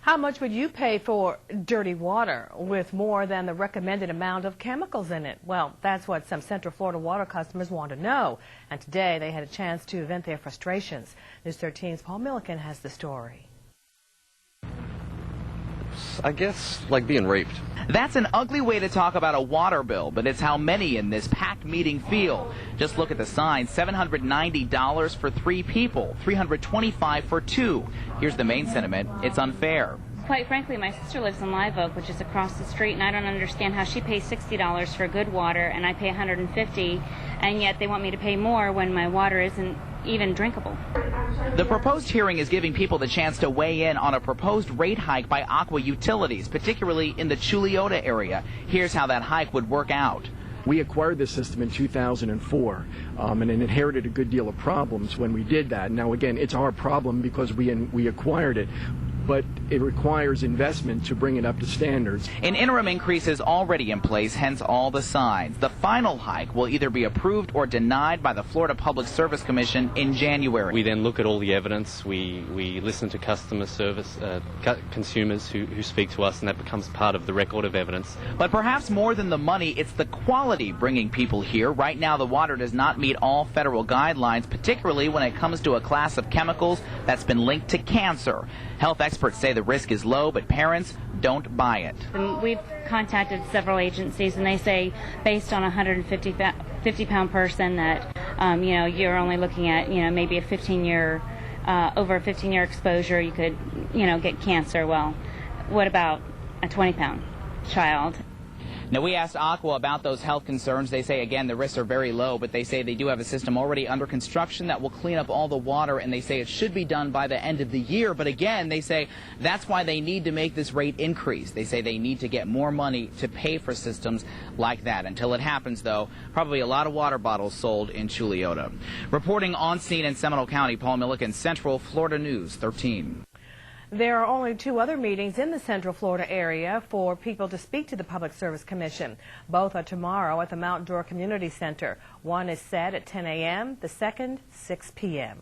How much would you pay for dirty water with more than the recommended amount of chemicals in it? Well, that's what some Central Florida water customers want to know. And today they had a chance to vent their frustrations. News 13's Paul Milliken has the story. I guess like being raped. That's an ugly way to talk about a water bill, but it's how many in this packed meeting feel. Just look at the sign, $790 for 3 people, $325 for 2. Here's the main sentiment, it's unfair. Quite frankly, my sister lives in Live Oak, which is across the street, and I don't understand how she pays $60 for good water and I pay $150, and yet they want me to pay more when my water isn't even drinkable. The proposed hearing is giving people the chance to weigh in on a proposed rate hike by Aqua Utilities, particularly in the Chuluota area. Here's how that hike would work out. We acquired this system in 2004 and it inherited a good deal of problems when we did that. Now again, it's our problem because we acquired it, but it requires investment to bring it up to standards. An interim increase is already in place, hence all the signs. The final hike will either be approved or denied by the Florida Public Service Commission in January. We then look at all the evidence, we listen to customer service, consumers who speak to us, and that becomes part of the record of evidence. But perhaps more than the money, it's the quality bringing people here. Right now the water does not meet all federal guidelines, particularly when it comes to a class of chemicals that's been linked to cancer. Health experts say the risk is low, but parents don't buy it. And we've contacted several agencies, and they say based on a 150-pound person that you're only looking at maybe a 15-year over a 15-year exposure, you could get cancer. Well, what about a 20-pound child? Now, we asked Aqua about those health concerns. They say, again, the risks are very low, but they say they do have a system already under construction that will clean up all the water, and they say it should be done by the end of the year. But again, they say that's why they need to make this rate increase. They say they need to get more money to pay for systems like that. Until it happens, though, probably a lot of water bottles sold in Chuluota. Reporting on scene in Seminole County, Paul Milliken, Central Florida News 13. There are only 2 other meetings in the Central Florida area for people to speak to the Public Service Commission. Both are tomorrow at the Mount Dora Community Center. One is set at 10 a.m., the second 6 p.m.